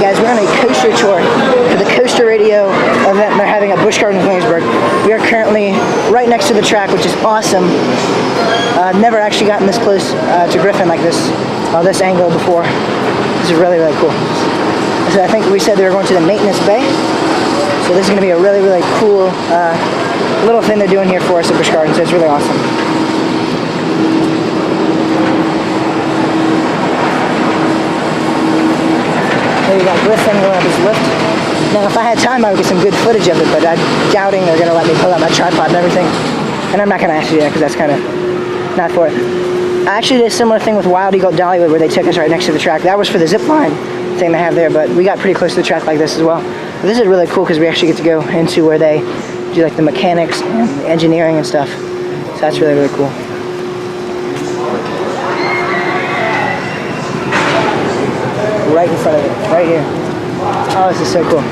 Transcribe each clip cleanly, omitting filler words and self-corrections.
guys, we're on a coaster tour for the Coaster Radio event they're having at Busch Garden in Williamsburg. We are currently right next to the track, which is awesome. Never actually gotten this close to Griffon like this angle before. This is really, really cool. So I think we said they were going to the maintenance bay. So this is going to be a really, really cool little thing they're doing here for us at Busch Garden. So it's really awesome. There you got Griffon going up his lift. Now, if I had time, I would get some good footage of it, but I'm doubting they're going to let me pull out my tripod and everything. And I'm not going to actually do that because that's kind of not for it. I actually did a similar thing with Wild Eagle Dollywood where they took us right next to the track. That was for the zip line thing they have there, but we got pretty close to the track like this as well. But this is really cool because we actually get to go into where they do like the mechanics and the engineering and stuff. So that's really, really cool. Right in front of it, right here. Oh, this is so cool.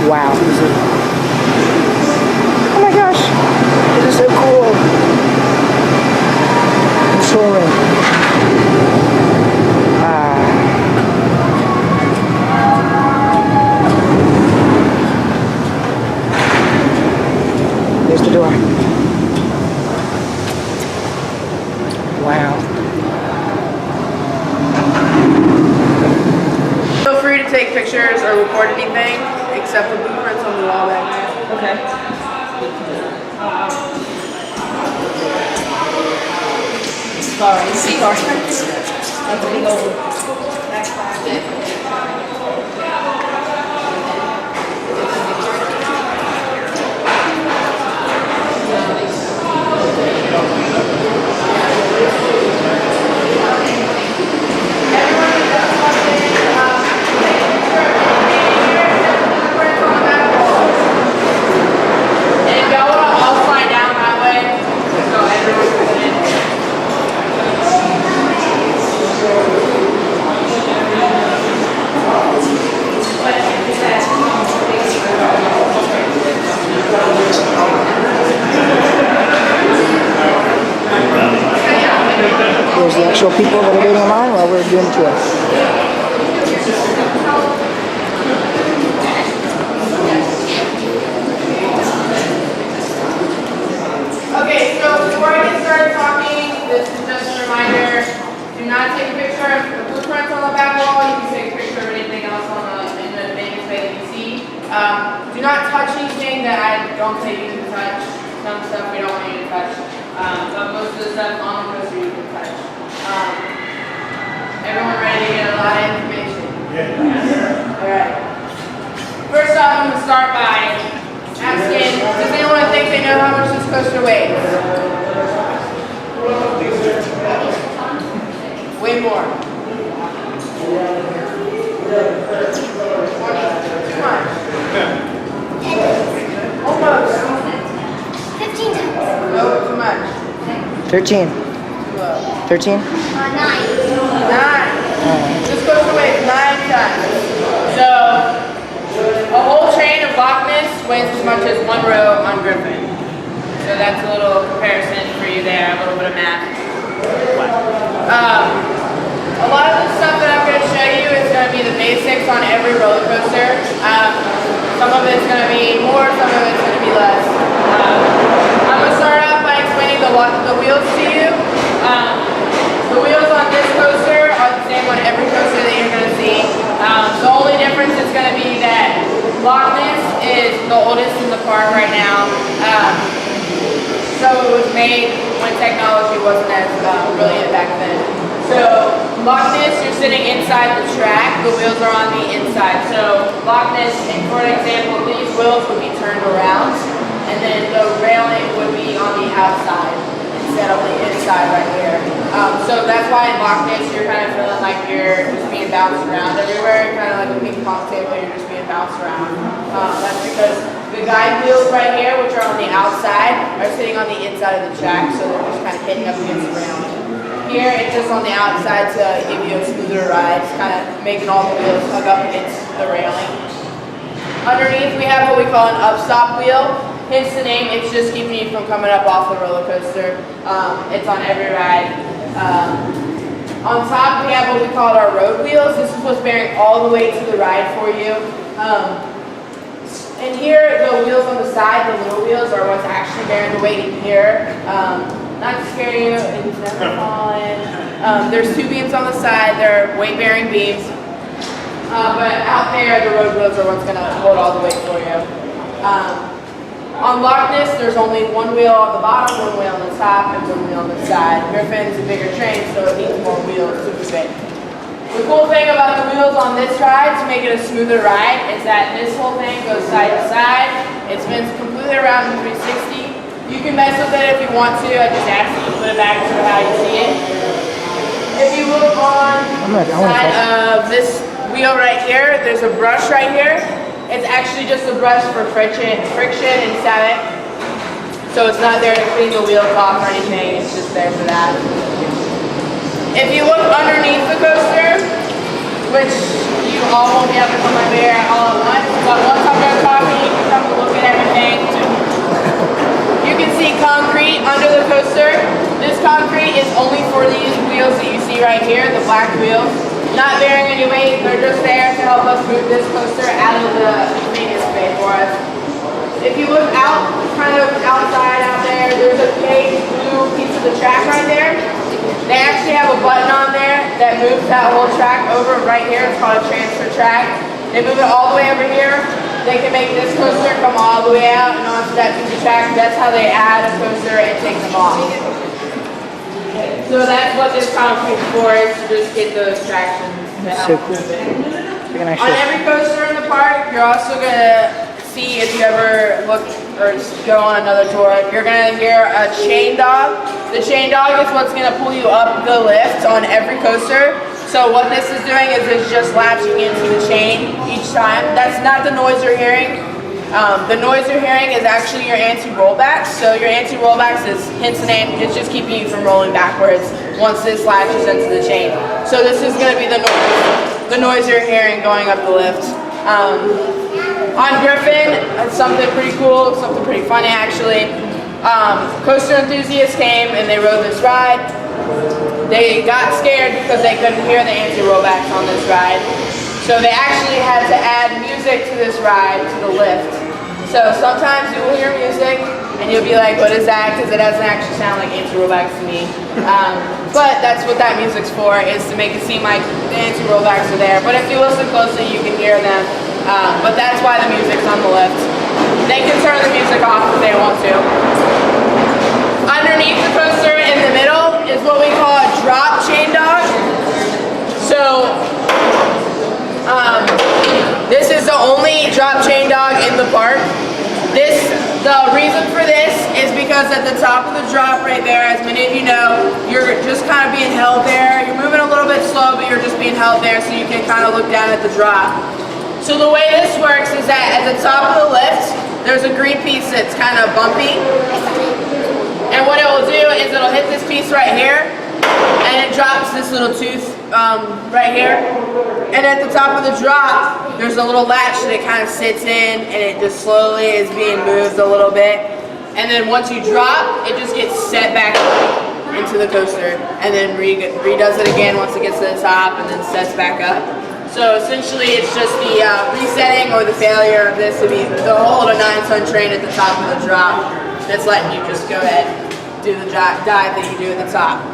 Wow, this is... Oh my gosh, this is so cool. Control room. There's the door. Wow. Feel free to take pictures or record anything except the blueprints on the wall back there. Okay. Sorry. That's a big old plastic. There's the actual people that are waiting in line while we're doing the tour. Okay, so before I get started talking, this is just a reminder, do not take a picture of the blueprints on the back wall. You can take a picture of anything else in the maintenance bay that you see. Do not touch anything that I don't say you can touch. Some stuff we don't want you to touch. But most of the stuff on the coaster you can touch. Everyone ready to get a lot of information? Yeah. Alright. First off, I'm going to start by asking, does anyone think they know how much this coaster weighs? Way more. Too much. Almost. 15 times. No, too much. 13. 13? 9. 9. This coaster weighs 9 tons. So, a whole train of Loch Ness weighs as much as one row on Griffon. So that's a little comparison for you there, a little bit of math. A lot of the stuff that I'm going to show you is going to be the basics on every roller coaster. Some of it's going to be more, some of it's going to be less. I'm going to start off by explaining the wheels to you. The wheels on this coaster are the same on every coaster that you're going to see. The only difference is going to be that Loch Ness is the oldest in the park right now. So it was made when technology wasn't as brilliant back then. So Loch Ness, you're sitting inside the track. The wheels are on the inside. So Loch Ness, for example, these wheels would be turned around, and then the railing would be on the outside instead of the inside right here. So that's why in Loch Ness you're kind of feeling like you're just being bounced around everywhere, kind of like a ping pong table, you're just being bounced around. That's because the guide wheels right here, which are on the outside, are sitting on the inside of the track, so they're just kind of hitting up against the railing. Here, it's just on the outside to give you a smoother ride. It's kind of making all the wheels hug up against the railing. Underneath, we have what we call an upstop wheel. hence the name. It's just keeping you from coming up off the roller coaster. It's on every ride. On top, we have what we call our road wheels. This is what's bearing all the way to the ride for you. And here, the wheels on the side, the little wheels, are what's actually bearing the weight in here. Not to scare you, it's never fallen. There's 2 beams on the side. They're weight-bearing beams. But out there, the road wheels are what's going to hold all the weight for you. On Loch Ness, there's only 1 wheel on the bottom, 1 wheel on the top, and 1 wheel on the side. Griffon's a bigger train, so it needs more wheels to fit. The cool thing about the wheels on this ride, to make it a smoother ride, is that this whole thing goes side to side. It spins completely around in 360. You can mess with it if you want to. I just ask you to put it back to how you see it. If you look on the side of this wheel right here, there's a brush right here. It's actually just a brush for friction and static. So it's not there to clean the wheels off or anything. It's just there for that. If you look underneath the coaster, which you all won't be able to come over here all at once, but once I'm done talking, you can come look at everything. You can see concrete under the coaster. This concrete is only for these wheels that you see right here, the black wheels. Not bearing any weight, they're just there to help us move this coaster out of the maintenance bay for us. If you look out, kind of outside out there, there's a big blue piece of the track right there. They actually have a button on there that moves that whole track over right here. It's called a transfer track. They move it all the way over here. They can make this coaster come all the way out and onto that piece of track. That's how they add a coaster and take them off. So that's what this concrete for, is to just get those tractions to help move it. On every coaster in the park, you're also going to see, if you ever look or go on another tour, you're going to hear a chain dog. The chain dog is what's going to pull you up the lift on every coaster. So what this is doing is it's just latching into the chain each time. That's not the noise you're hearing. The noise you're hearing is actually your anti-rollbacks. So your anti-rollbacks is, hence the name, it's just keeping you from rolling backwards once this latches into the chain. So this is going to be the noise you're hearing going up the lift. On Griffon, it's something pretty cool, something pretty funny actually. Coaster enthusiasts came and they rode this ride. They got scared because they couldn't hear the anti-rollbacks on this ride. So they actually had to add music to this ride, to the lift. So sometimes you will hear music and you'll be like, what is that? Because it doesn't actually sound like anti-rollbacks to me. But that's what that music's for, is to make it seem like the anti-rollbacks are there. But if you listen closely, you can hear them. But that's why the music's on the lift. They can turn the music off if they want to. Underneath the coaster in the middle is what we call a drop chain dog. So this is the only drop chain dog in the park. The reason for this is because at the top of the drop right there, as many of you know, you're just kind of being held there. You're moving a little bit slow, but you're just being held there so you can kind of look down at the drop. So the way this works is that at the top of the lift, there's a green piece that's kind of bumpy. And what it will do is it'll hit this piece right here, and it drops this little tooth right here. And at the top of the drop, there's a little latch that it kind of sits in, and it just slowly is being moved a little bit. And then once you drop, it just gets set back into the coaster, and then redoes it again once it gets to the top, and then sets back up. So essentially, it's just the resetting or the failure of this to hold a 9-ton train at the top of the drop. That's letting you just go ahead and do the dive that you do at the top.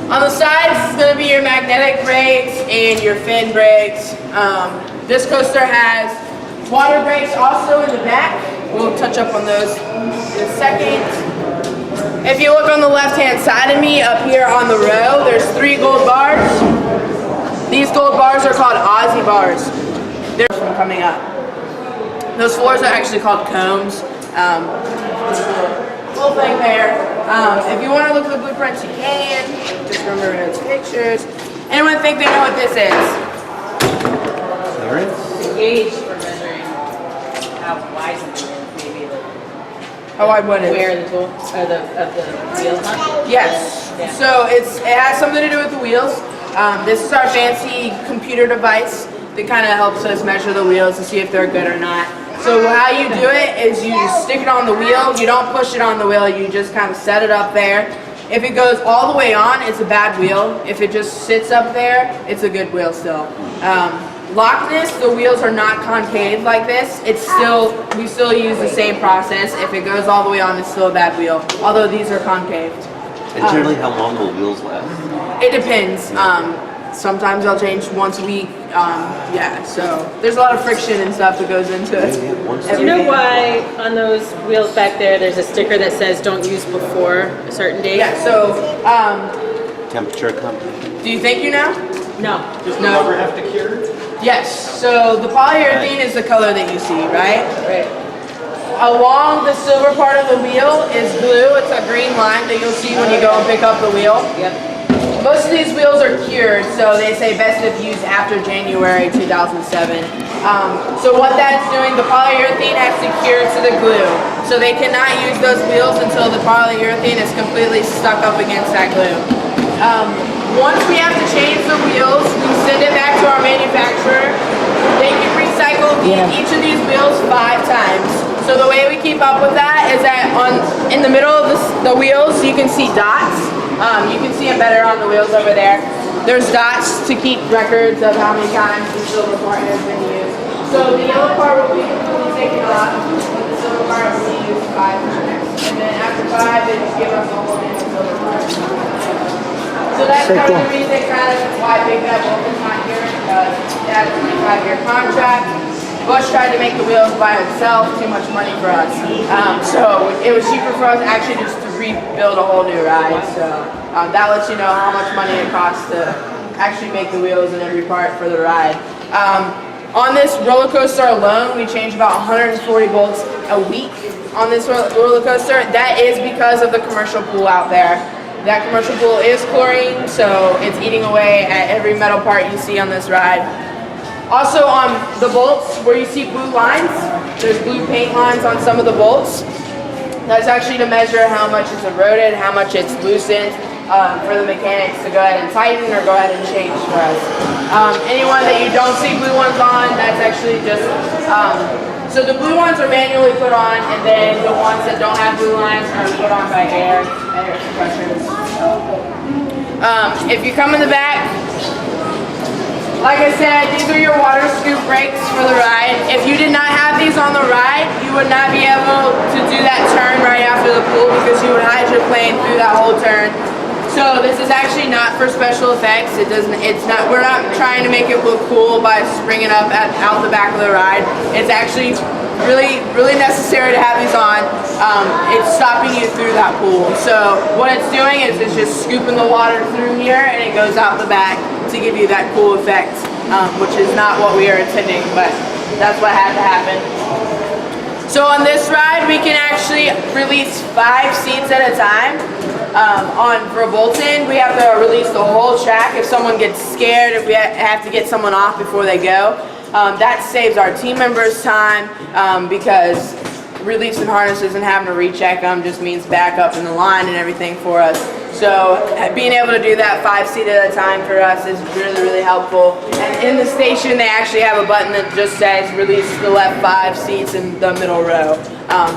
On the sides is going to be your magnetic brakes and your fin brakes. This coaster has water brakes also in the back. We'll touch up on those in a second. If you look on the left-hand side of me, up here on the row, there's 3 gold bars. These gold bars are called Aussie bars. They're from coming up. Those floors are actually called combs. Little thing there. If you want to look at the blueprints, you can. Just remember those pictures. Anyone think they know what this is? It's a gauge for measuring how wide something is, maybe. How wide what is? Where the tool of the wheels? Huh? Yes. Yeah. So it has something to do with the wheels. This is our fancy computer device that kind of helps us measure the wheels to see if they're good or not. So how you do it is you just stick it on the wheel. You don't push it on the wheel. You just kind of set it up there. If it goes all the way on, it's a bad wheel. If it just sits up there, it's a good wheel still. Lockness, the wheels are not concave like this. We still use the same process. If it goes all the way on, it's still a bad wheel. Although these are concave. And generally, how long will wheels last? It depends. Sometimes I'll change once a week. Yeah, so there's a lot of friction and stuff that goes into it. Do you know why on those wheels back there there's a sticker that says don't use before a certain date? Yeah, so Temperature company. do you think you know? No. Does the rubber have to cure? Yes, so the polyurethane is the color that you see, right? Right. Along the silver part of the wheel is glue. It's a green line that you'll see when you go and pick up the wheel. Yep. Most of these wheels are cured, so they say best if used after January 2007. So what that's doing, the polyurethane has to cure to the glue. So they cannot use those wheels until the polyurethane is completely stuck up against that glue. Once we have to change the wheels, we send it back to our manufacturer. They can recycle each of these wheels 5 times. So the way we keep up with that is that in the middle of the wheels, you can see dots. You can see them better on the wheels over there. There's dots to keep records of how many times the silver part has been used. So the yellow part will be completely taken off, but the silver part will be used 5 times. And then after 5, they just give us the whole hand of silver part. So that's kind of the reason why Big Bad Wolf is not here, because it has a 25-year contract. Busch tried to make the wheels by himself, too much money for us. So it was cheaper for us actually just to rebuild a whole new ride. So that lets you know how much money it costs to actually make the wheels and every part for the ride. On this roller coaster alone, we change about 140 bolts a week on this roller coaster. That is because of the commercial pool out there. That commercial pool is chlorine, so it's eating away at every metal part you see on this ride. Also on the bolts, where you see blue lines, there's blue paint lines on some of the bolts. That's actually to measure how much it's eroded, how much it's loosened, for the mechanics to go ahead and tighten or go ahead and change for us. Anyone that you don't see blue ones on, that's actually just, so the blue ones are manually put on, and then the ones that don't have blue lines are put on by air compressors. If you come in the back, like I said, these are your water scoop brakes for the ride. If you did not have these on the ride, you would not be able to do that turn right after the pool because you would hydroplane through that whole turn. So this is actually not for special effects. We're not trying to make it look cool by springing up out the back of the ride. It's actually really necessary to have these on. It's stopping you through that pool. So what it's doing is it's just scooping the water through here and it goes out the back to give you that cool effect, which is not what we are intending, but that's what had to happen. So on this ride, we can actually release 5 seats at a time. For Bolton, we have to release the whole track if someone gets scared, if we have to get someone off before they go. That saves our team members time because releasing harnesses and having to recheck them just means backup in the line and everything for us. So being able to do that 5 seat at a time for us is really helpful. And in the station, they actually have a button that just says release the left 5 seats in the middle row.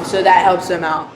So that helps them out.